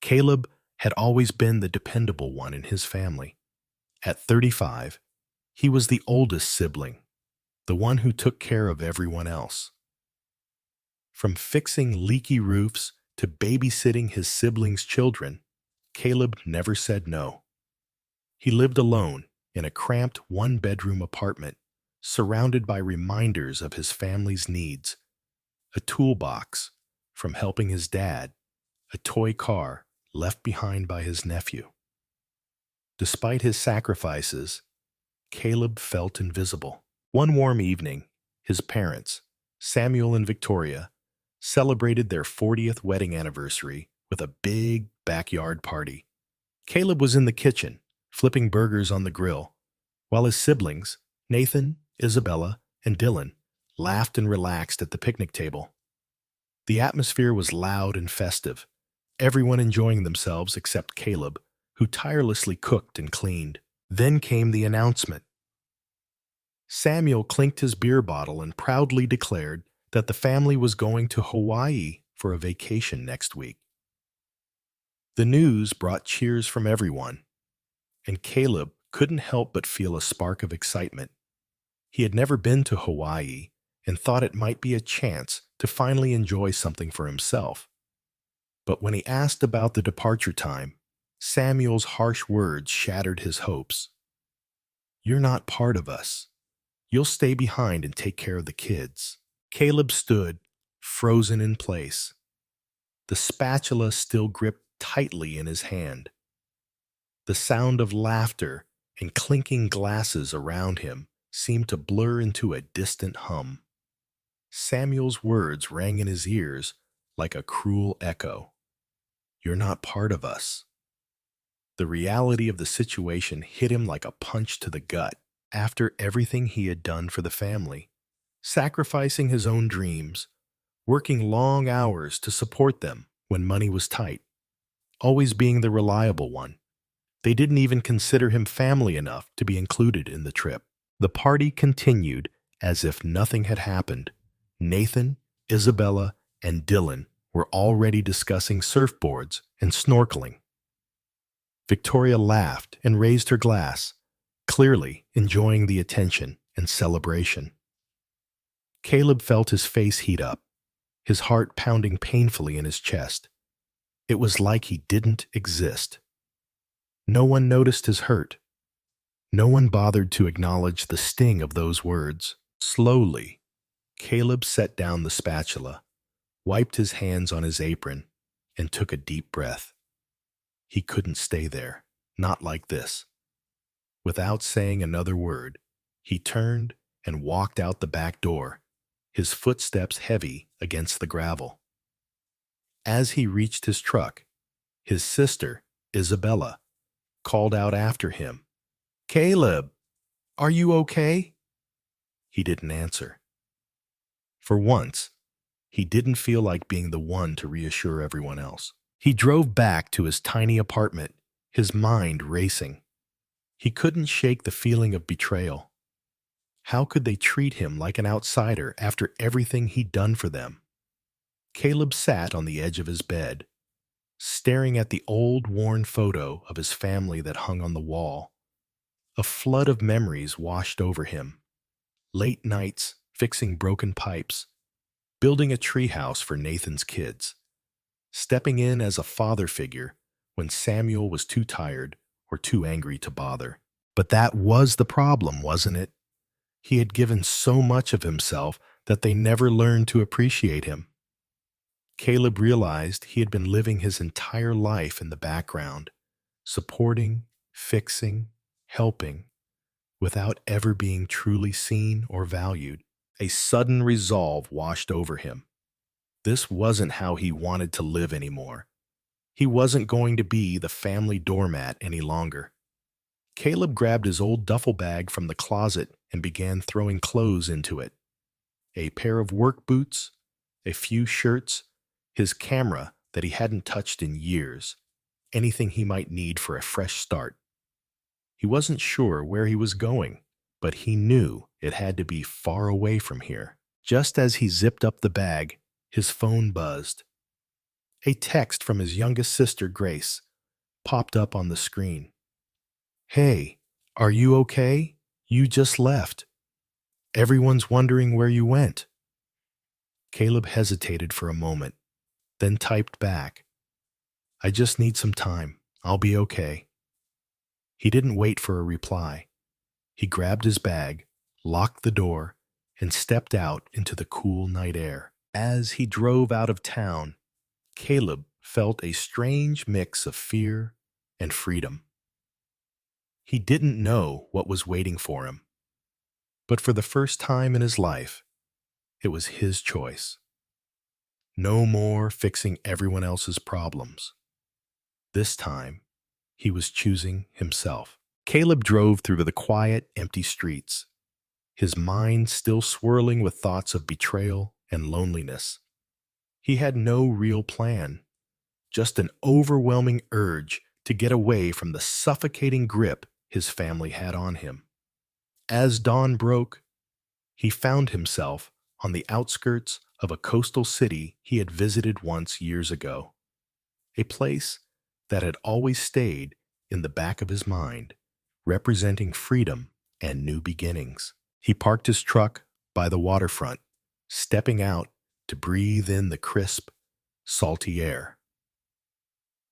Caleb had always been the dependable one in his family. At 35, he was the oldest sibling, the one who took care of everyone else. From fixing leaky roofs to babysitting his siblings' children, Caleb never said no. He lived alone in a cramped one-bedroom apartment, surrounded by reminders of his family's needs: a toolbox from helping his dad, a toy car left behind by his nephew. Despite his sacrifices, Caleb felt invisible. One warm evening, his parents, Samuel and Victoria, celebrated their 40th wedding anniversary with a big backyard party. Caleb was in the kitchen, flipping burgers on the grill, while his siblings, Nathan, Isabella, and Dylan, laughed and relaxed at the picnic table. The atmosphere was loud and festive, everyone enjoying themselves except Caleb, who tirelessly cooked and cleaned. Then came the announcement. Samuel clinked his beer bottle and proudly declared that the family was going to Hawaii for a vacation next week. The news brought cheers from everyone, and Caleb couldn't help but feel a spark of excitement. He had never been to Hawaii and thought it might be a chance to finally enjoy something for himself. But when he asked about the departure time, Samuel's harsh words shattered his hopes. "You're not part of us. You'll stay behind and take care of the kids." Caleb stood, frozen in place. The spatula still gripped tightly in his hand. The sound of laughter and clinking glasses around him seemed to blur into a distant hum. Samuel's words rang in his ears like a cruel echo. "You're not part of us." The reality of the situation hit him like a punch to the gut. After everything he had done for the family, sacrificing his own dreams, working long hours to support them when money was tight, always being the reliable one, they didn't even consider him family enough to be included in the trip. The party continued as if nothing had happened. Nathan, Isabella, and Dylan were already discussing surfboards and snorkeling. Victoria laughed and raised her glass, clearly enjoying the attention and celebration. Caleb felt his face heat up, his heart pounding painfully in his chest. It was like he didn't exist. No one noticed his hurt. No one bothered to acknowledge the sting of those words. Slowly, Caleb set down the spatula, wiped his hands on his apron, and took a deep breath. He couldn't stay there, not like this. Without saying another word, he turned and walked out the back door, his footsteps heavy against the gravel. As he reached his truck, his sister, Isabella, called out after him, "Caleb, are you okay?" He didn't answer. For once, he didn't feel like being the one to reassure everyone else. He drove back to his tiny apartment, his mind racing. He couldn't shake the feeling of betrayal. How could they treat him like an outsider after everything he'd done for them? Caleb sat on the edge of his bed, staring at the old, worn photo of his family that hung on the wall. A flood of memories washed over him. Late nights fixing broken pipes, building a treehouse for Nathan's kids, stepping in as a father figure when Samuel was too tired or too angry to bother. But that was the problem, wasn't it? He had given so much of himself that they never learned to appreciate him. Caleb realized he had been living his entire life in the background, supporting, fixing, helping, without ever being truly seen or valued. A sudden resolve washed over him. This wasn't how he wanted to live anymore. He wasn't going to be the family doormat any longer. Caleb grabbed his old duffel bag from the closet and began throwing clothes into it. A pair of work boots, a few shirts, his camera that he hadn't touched in years, anything he might need for a fresh start. He wasn't sure where he was going, but he knew it had to be far away from here. Just as he zipped up the bag, his phone buzzed. A text from his youngest sister, Grace, popped up on the screen. "Hey, are you okay? You just left. Everyone's wondering where you went." Caleb hesitated for a moment, then typed back, "I just need some time. I'll be okay." He didn't wait for a reply. He grabbed his bag, locked the door, and stepped out into the cool night air. As he drove out of town, Caleb felt a strange mix of fear and freedom. He didn't know what was waiting for him, but for the first time in his life, it was his choice. No more fixing everyone else's problems. This time, he was choosing himself. Caleb drove through the quiet, empty streets, his mind still swirling with thoughts of betrayal and loneliness. He had no real plan, just an overwhelming urge to get away from the suffocating grip his family had on him. As dawn broke, he found himself on the outskirts of a coastal city he had visited once years ago, a place that had always stayed in the back of his mind, representing freedom and new beginnings. He parked his truck by the waterfront, stepping out to breathe in the crisp, salty air.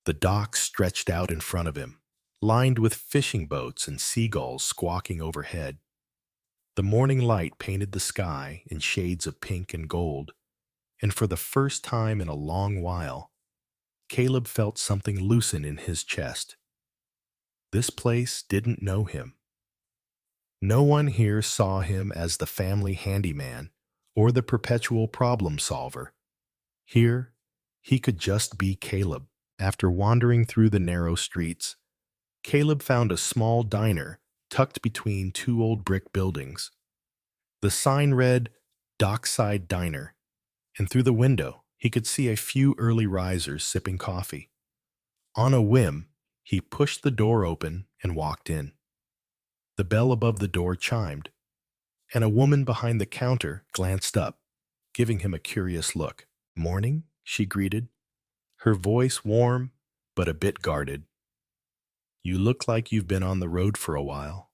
The dock stretched out in front of him, lined with fishing boats and seagulls squawking overhead. The morning light painted the sky in shades of pink and gold, and for the first time in a long while, Caleb felt something loosen in his chest. This place didn't know him. No one here saw him as the family handyman or the perpetual problem solver. Here, he could just be Caleb. After wandering through the narrow streets, Caleb found a small diner tucked between two old brick buildings. The sign read, "Dockside Diner," and through the window, he could see a few early risers sipping coffee. On a whim, he pushed the door open and walked in. The bell above the door chimed, and a woman behind the counter glanced up, giving him a curious look. "Morning," she greeted, her voice warm but a bit guarded. "You look like you've been on the road for a while."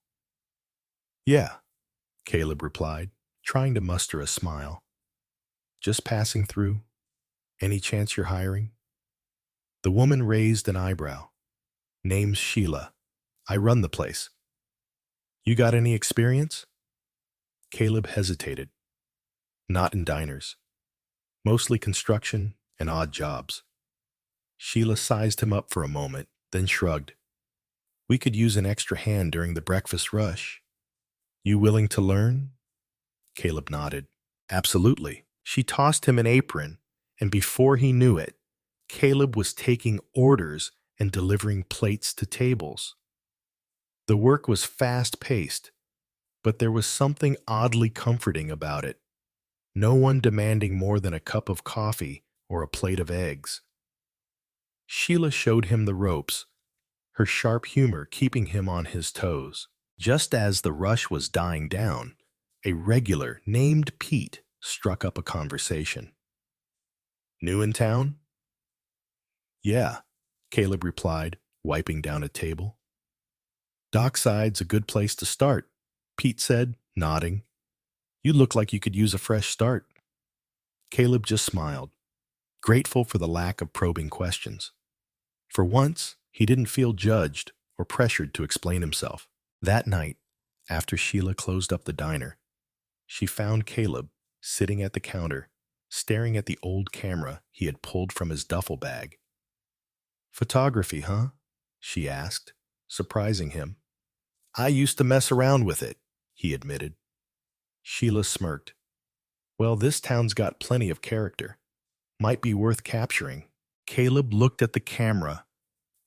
"Yeah," Caleb replied, trying to muster a smile. "Just passing through. Any chance you're hiring?" The woman raised an eyebrow. "Name's Sheila. I run the place." "You got any experience?" Caleb hesitated. "Not in diners. Mostly construction and odd jobs." Sheila sized him up for a moment, then shrugged. "We could use an extra hand during the breakfast rush. You willing to learn?" Caleb nodded. "Absolutely." She tossed him an apron, and before he knew it, Caleb was taking orders and delivering plates to tables. The work was fast-paced, but there was something oddly comforting about it. No one demanding more than a cup of coffee or a plate of eggs. Sheila showed him the ropes, her sharp humor keeping him on his toes. Just as the rush was dying down, a regular named Pete struck up a conversation. "New in town?" "Yeah," Caleb replied, wiping down a table. "Dockside's a good place to start," Pete said, nodding. "You look like you could use a fresh start." Caleb just smiled, grateful for the lack of probing questions. For once, he didn't feel judged or pressured to explain himself. That night, after Sheila closed up the diner, she found Caleb sitting at the counter, staring at the old camera he had pulled from his duffel bag. "Photography, huh?" she asked, surprising him. "I used to mess around with it," he admitted. Sheila smirked. "Well, this town's got plenty of character. Might be worth capturing." Caleb looked at the camera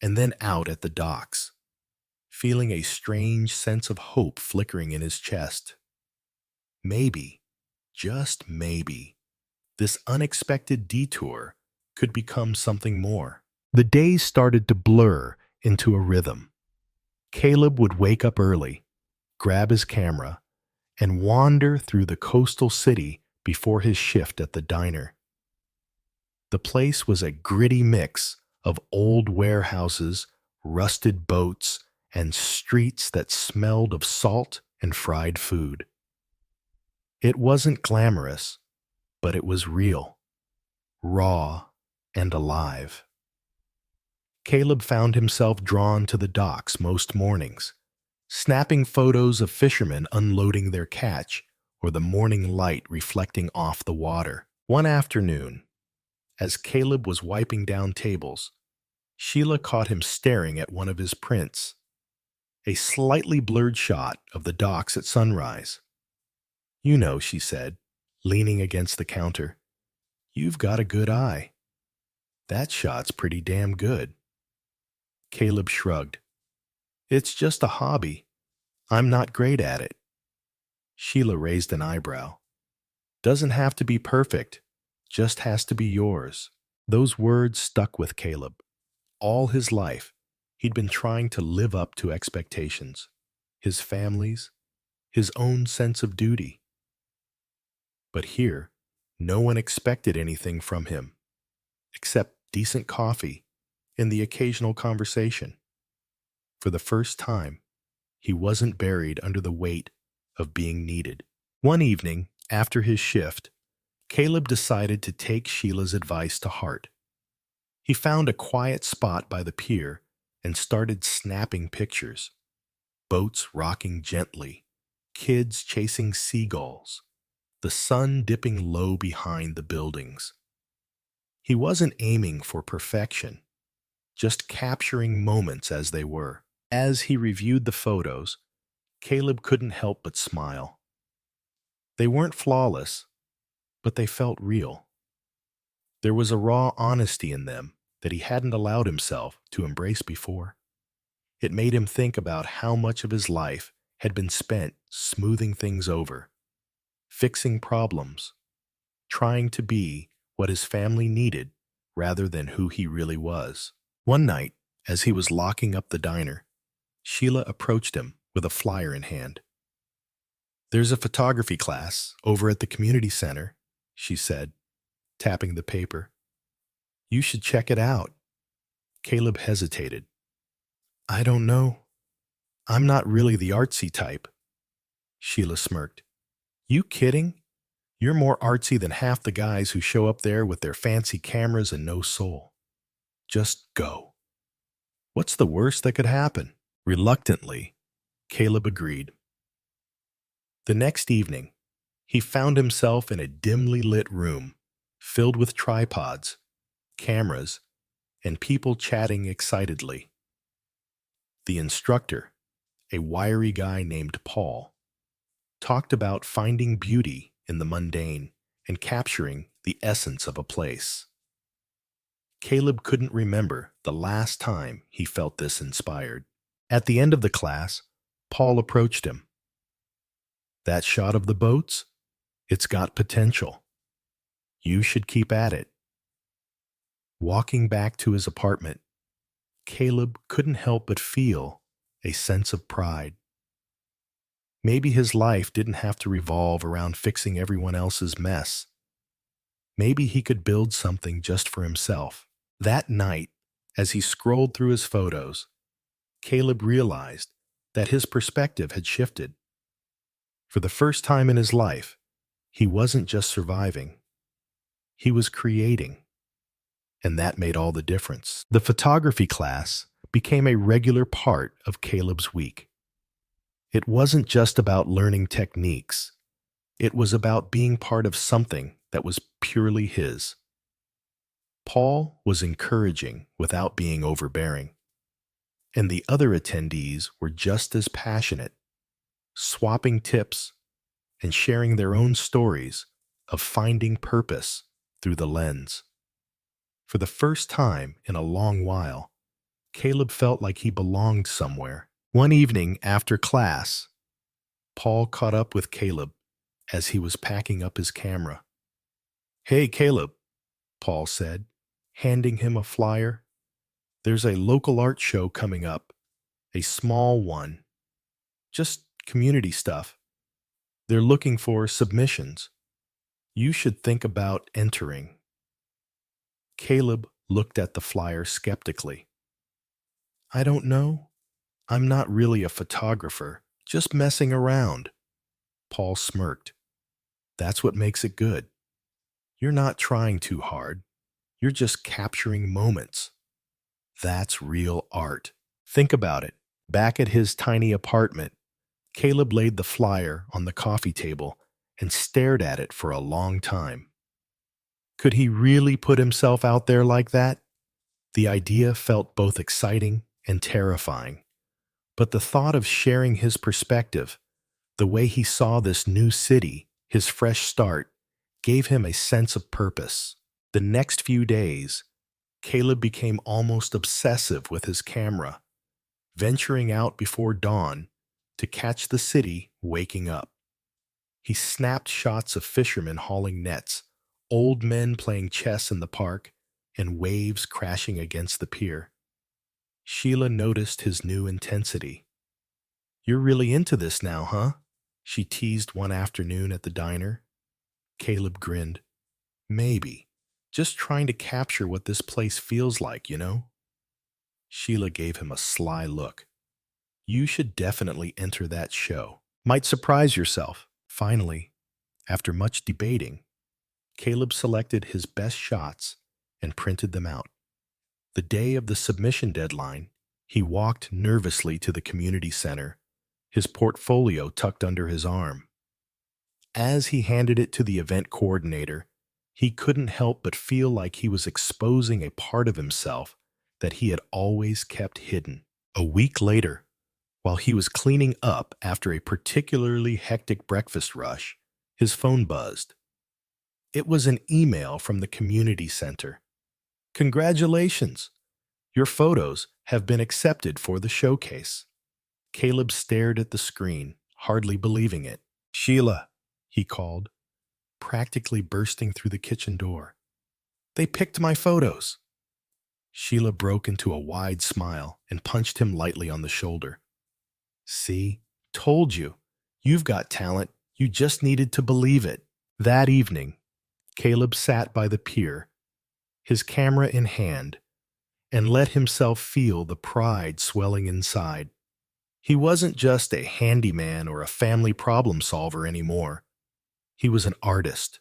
and then out at the docks, feeling a strange sense of hope flickering in his chest. Maybe, just maybe, this unexpected detour could become something more. The days started to blur into a rhythm. Caleb would wake up early, grab his camera, and wander through the coastal city before his shift at the diner. The place was a gritty mix of old warehouses, rusted boats, and streets that smelled of salt and fried food. It wasn't glamorous, but it was real, raw, and alive. Caleb found himself drawn to the docks most mornings, snapping photos of fishermen unloading their catch or the morning light reflecting off the water. One afternoon, as Caleb was wiping down tables, Sheila caught him staring at one of his prints, a slightly blurred shot of the docks at sunrise. "You know," she said, leaning against the counter, "you've got a good eye. That shot's pretty damn good." Caleb shrugged. "It's just a hobby. I'm not great at it." Sheila raised an eyebrow. "Doesn't have to be perfect, just has to be yours." Those words stuck with Caleb. All his life, he'd been trying to live up to expectations, his family's, his own sense of duty. But here, no one expected anything from him, except decent coffee and the occasional conversation. For the first time, he wasn't buried under the weight of being needed. One evening, after his shift, Caleb decided to take Sheila's advice to heart. He found a quiet spot by the pier and started snapping pictures. Boats rocking gently, kids chasing seagulls, the sun dipping low behind the buildings. He wasn't aiming for perfection, just capturing moments as they were. As he reviewed the photos, Caleb couldn't help but smile. They weren't flawless, but they felt real. There was a raw honesty in them that he hadn't allowed himself to embrace before. It made him think about how much of his life had been spent smoothing things over, fixing problems, trying to be what his family needed rather than who he really was. One night, as he was locking up the diner, Sheila approached him with a flyer in hand. "There's a photography class over at the community center," she said, tapping the paper. "You should check it out." Caleb hesitated. "I don't know. I'm not really the artsy type." Sheila smirked. "You kidding? You're more artsy than half the guys who show up there with their fancy cameras and no soul. Just go. What's the worst that could happen?" Reluctantly, Caleb agreed. The next evening, he found himself in a dimly lit room filled with tripods, cameras, and people chatting excitedly. The instructor, a wiry guy named Paul, talked about finding beauty in the mundane and capturing the essence of a place. Caleb couldn't remember the last time he felt this inspired. At the end of the class, Paul approached him. "That shot of the boats? It's got potential. You should keep at it." Walking back to his apartment, Caleb couldn't help but feel a sense of pride. Maybe his life didn't have to revolve around fixing everyone else's mess. Maybe he could build something just for himself. That night, as he scrolled through his photos, Caleb realized that his perspective had shifted. For the first time in his life, he wasn't just surviving. He was creating. And that made all the difference. The photography class became a regular part of Caleb's week. It wasn't just about learning techniques. It was about being part of something that was purely his. Paul was encouraging without being overbearing. And the other attendees were just as passionate, swapping tips and sharing their own stories of finding purpose through the lens. For the first time in a long while, Caleb felt like he belonged somewhere. One evening after class, Paul caught up with Caleb as he was packing up his camera. "Hey, Caleb," Paul said, handing him a flyer. "There's a local art show coming up, a small one. Just community stuff. They're looking for submissions. You should think about entering." Caleb looked at the flyer skeptically. I don't know. I'm not really a photographer, just messing around. Paul smirked. That's what makes it good. You're not trying too hard. You're just capturing moments. That's real art. Think about it. Back at his tiny apartment, Caleb laid the flyer on the coffee table and stared at it for a long time. Could he really put himself out there like that? The idea felt both exciting and terrifying. But the thought of sharing his perspective, the way he saw this new city, his fresh start, gave him a sense of purpose. The next few days, Caleb became almost obsessive with his camera, venturing out before dawn to catch the city waking up. He snapped shots of fishermen hauling nets, old men playing chess in the park, and waves crashing against the pier. Sheila noticed his new intensity. You're really into this now, huh? She teased one afternoon at the diner. Caleb grinned. Maybe. Just trying to capture what this place feels like, you know? Sheila gave him a sly look. You should definitely enter that show. Might surprise yourself. Finally, after much debating, Caleb selected his best shots and printed them out. The day of the submission deadline, he walked nervously to the community center, his portfolio tucked under his arm. As he handed it to the event coordinator, he couldn't help but feel like he was exposing a part of himself that he had always kept hidden. A week later, while he was cleaning up after a particularly hectic breakfast rush, his phone buzzed. It was an email from the community center. Congratulations! Your photos have been accepted for the showcase. Caleb stared at the screen, hardly believing it. Sheila, he called, practically bursting through the kitchen door. They picked my photos. Sheila broke into a wide smile and punched him lightly on the shoulder. See, told you. You've got talent. You just needed to believe it. That evening, Caleb sat by the pier, his camera in hand, and let himself feel the pride swelling inside. He wasn't just a handyman or a family problem solver anymore. He was an artist,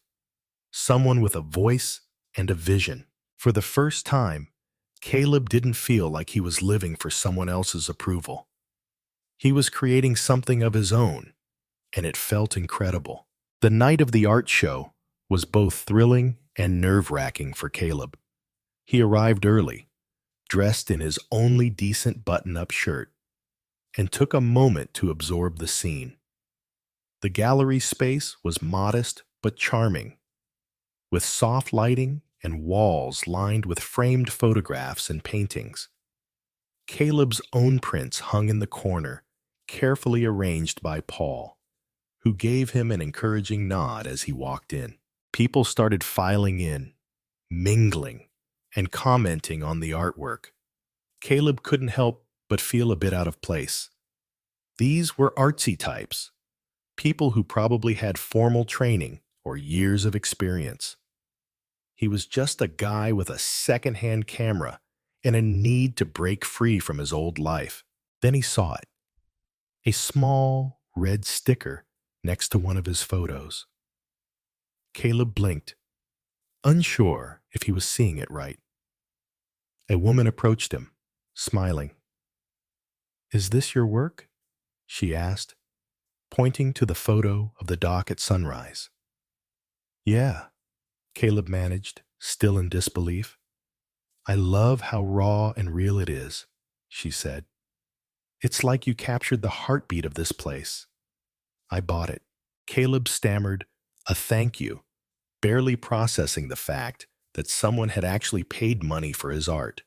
someone with a voice and a vision. For the first time, Caleb didn't feel like he was living for someone else's approval. He was creating something of his own, and it felt incredible. The night of the art show was both thrilling and nerve-wracking for Caleb. He arrived early, dressed in his only decent button-up shirt, and took a moment to absorb the scene. The gallery space was modest but charming, with soft lighting and walls lined with framed photographs and paintings. Caleb's own prints hung in the corner, carefully arranged by Paul, who gave him an encouraging nod as he walked in. People started filing in, mingling, and commenting on the artwork. Caleb couldn't help but feel a bit out of place. These were artsy types, people who probably had formal training or years of experience. He was just a guy with a second-hand camera and a need to break free from his old life. Then he saw it, a small red sticker next to one of his photos. Caleb blinked, unsure if he was seeing it right. A woman approached him, smiling. "Is this your work?" she asked, pointing to the photo of the dock at sunrise. "Yeah," Caleb managed, still in disbelief. "I love how raw and real it is," she said. "It's like you captured the heartbeat of this place. I bought it." Caleb stammered a thank you, barely processing the fact that someone had actually paid money for his art.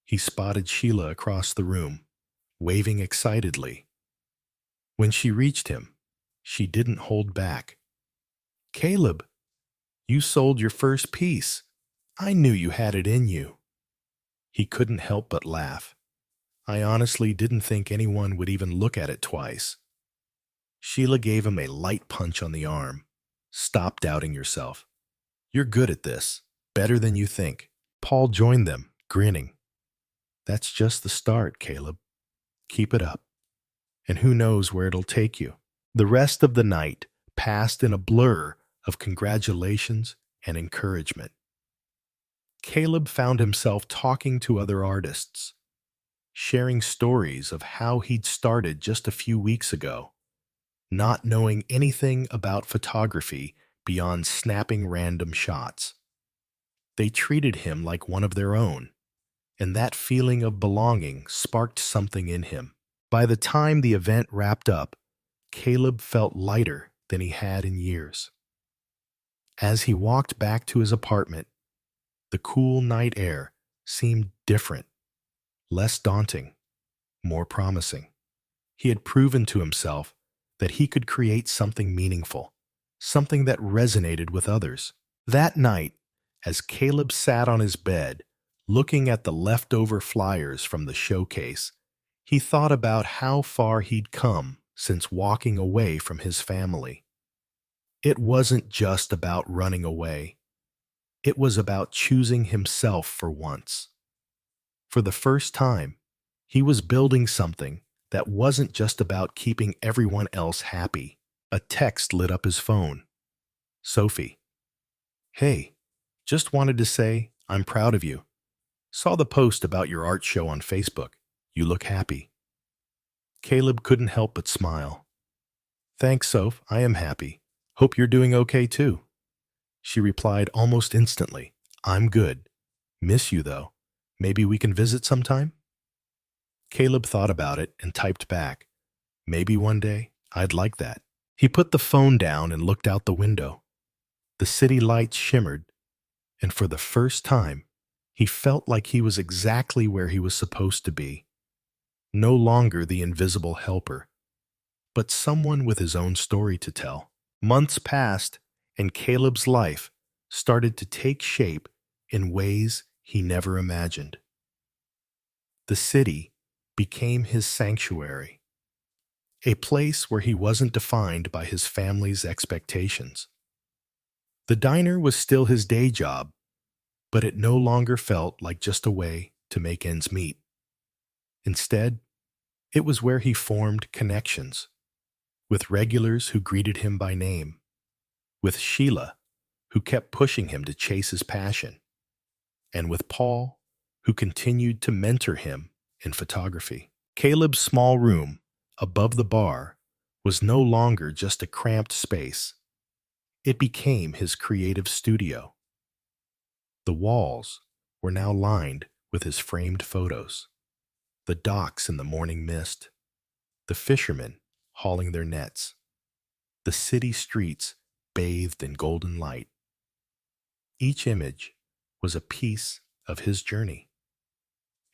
He spotted Sheila across the room, waving excitedly. When she reached him, she didn't hold back. "Caleb, you sold your first piece. I knew you had it in you." He couldn't help but laugh. "I honestly didn't think anyone would even look at it twice." Sheila gave him a light punch on the arm. "Stop doubting yourself. You're good at this, better than you think." Paul joined them, grinning. That's just the start, Caleb. Keep it up, and who knows where it'll take you. The rest of the night passed in a blur of congratulations and encouragement. Caleb found himself talking to other artists, sharing stories of how he'd started just a few weeks ago, not knowing anything about photography beyond snapping random shots. They treated him like one of their own, and that feeling of belonging sparked something in him. By the time the event wrapped up, Caleb felt lighter than he had in years. As he walked back to his apartment, the cool night air seemed different, less daunting, more promising. He had proven to himself that he could create something meaningful, something that resonated with others. That night, as Caleb sat on his bed, looking at the leftover flyers from the showcase, he thought about how far he'd come since walking away from his family. It wasn't just about running away. It was about choosing himself for once. For the first time, he was building something that wasn't just about keeping everyone else happy. A text lit up his phone. Sophie. Hey, just wanted to say I'm proud of you. Saw the post about your art show on Facebook. You look happy. Caleb couldn't help but smile. Thanks, Soph. I am happy. Hope you're doing okay too. She replied almost instantly. I'm good. Miss you though. Maybe we can visit sometime? Caleb thought about it and typed back. Maybe one day. I'd like that. He put the phone down and looked out the window. The city lights shimmered, and for the first time, he felt like he was exactly where he was supposed to be. No longer the invisible helper, but someone with his own story to tell. Months passed, and Caleb's life started to take shape in ways he never imagined. The city became his sanctuary, a place where he wasn't defined by his family's expectations. The diner was still his day job, but it no longer felt like just a way to make ends meet. Instead, it was where he formed connections, with regulars who greeted him by name, with Sheila, who kept pushing him to chase his passion, and with Paul, who continued to mentor him in photography. Caleb's small room, above the bar, was no longer just a cramped space. It became his creative studio. The walls were now lined with his framed photos, the docks in the morning mist, the fishermen hauling their nets, the city streets bathed in golden light. Each image was a piece of his journey,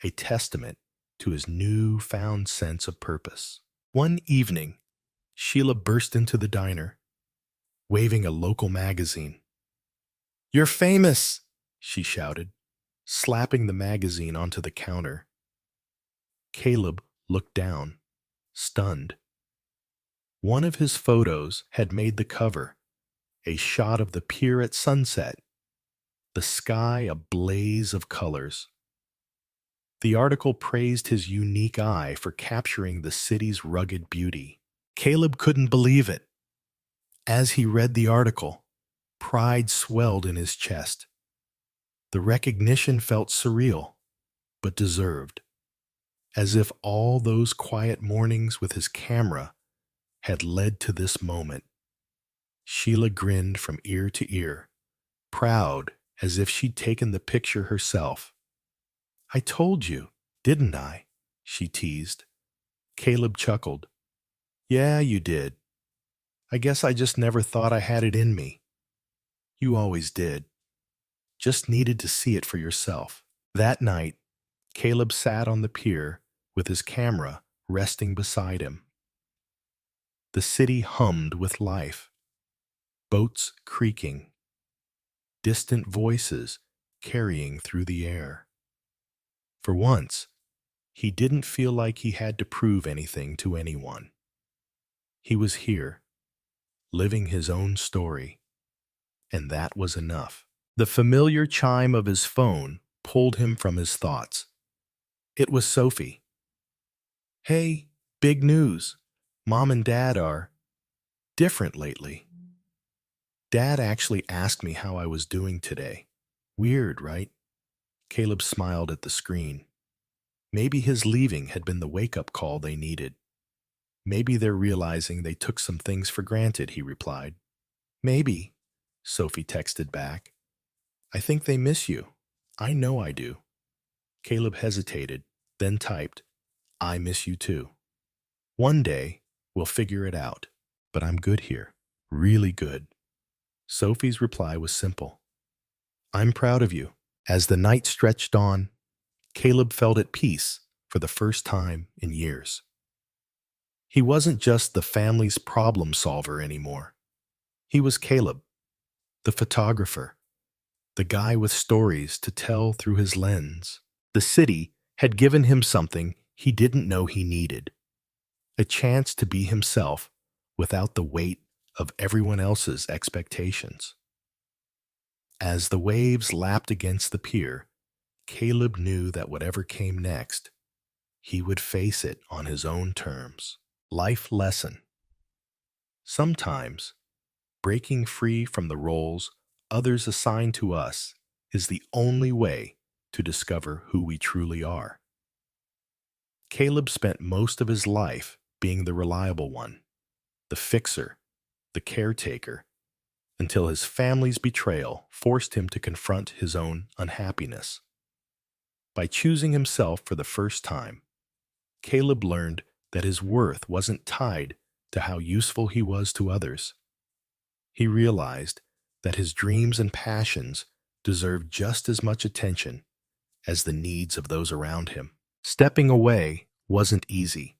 a testament to his newfound sense of purpose. One evening, Sheila burst into the diner, waving a local magazine. "You're famous!" she shouted, slapping the magazine onto the counter. Caleb looked down, stunned. One of his photos had made the cover, a shot of the pier at sunset, the sky a blaze of colors. The article praised his unique eye for capturing the city's rugged beauty. Caleb couldn't believe it. As he read the article, pride swelled in his chest. The recognition felt surreal, but deserved, as if all those quiet mornings with his camera had led to this moment. Sheila grinned from ear to ear, proud as if she'd taken the picture herself. "I told you, didn't I?" she teased. Caleb chuckled. "Yeah, you did. I guess I just never thought I had it in me. You always did. Just needed to see it for yourself." That night, Caleb sat on the pier with his camera resting beside him. The city hummed with life, boats creaking, distant voices carrying through the air. For once, he didn't feel like he had to prove anything to anyone. He was here, living his own story, and that was enough. The familiar chime of his phone pulled him from his thoughts. It was Sophie. "Hey, big news. Mom and Dad are different lately. Dad actually asked me how I was doing today. Weird, right?" Caleb smiled at the screen. Maybe his leaving had been the wake-up call they needed. "Maybe they're realizing they took some things for granted," he replied. "Maybe," Sophie texted back. "I think they miss you. I know I do." Caleb hesitated, then typed, "I miss you too. One day, we'll figure it out, but I'm good here. Really good." Sophie's reply was simple. "I'm proud of you." As the night stretched on, Caleb felt at peace for the first time in years. He wasn't just the family's problem solver anymore. He was Caleb, the photographer, the guy with stories to tell through his lens. The city had given him something he didn't know he needed, a chance to be himself without the weight of everyone else's expectations. As the waves lapped against the pier, Caleb knew that whatever came next, he would face it on his own terms. Life lesson. Sometimes, breaking free from the roles others assign to us is the only way to discover who we truly are. Caleb spent most of his life being the reliable one, the fixer, the caretaker, until his family's betrayal forced him to confront his own unhappiness. By choosing himself for the first time, Caleb learned that his worth wasn't tied to how useful he was to others. He realized that his dreams and passions deserved just as much attention as the needs of those around him. Stepping away wasn't easy,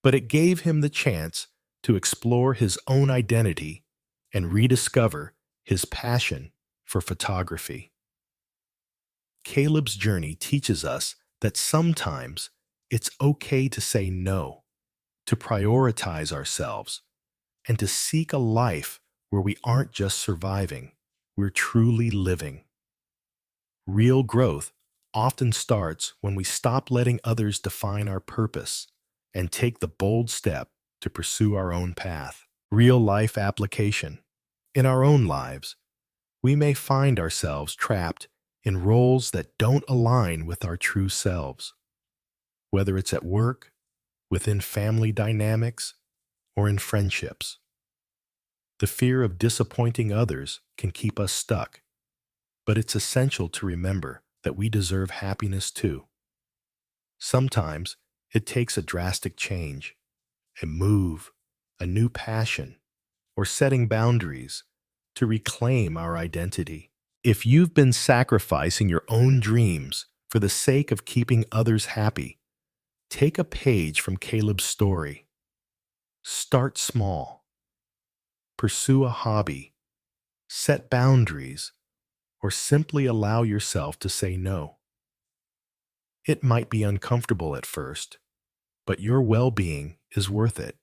but it gave him the chance to explore his own identity and rediscover his passion for photography. Caleb's journey teaches us that sometimes it's okay to say no, to prioritize ourselves, and to seek a life where we aren't just surviving, we're truly living. Real growth often starts when we stop letting others define our purpose and take the bold step to pursue our own path. Real life application. In our own lives, we may find ourselves trapped in roles that don't align with our true selves. Whether it's at work, within family dynamics, or in friendships. The fear of disappointing others can keep us stuck, but it's essential to remember that we deserve happiness too. Sometimes it takes a drastic change, a move, a new passion, or setting boundaries to reclaim our identity. If you've been sacrificing your own dreams for the sake of keeping others happy, take a page from Caleb's story. Start small. Pursue a hobby. Set boundaries, or simply allow yourself to say no. It might be uncomfortable at first, but your well-being is worth it.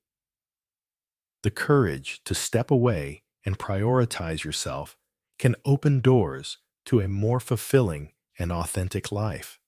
The courage to step away and prioritize yourself can open doors to a more fulfilling and authentic life.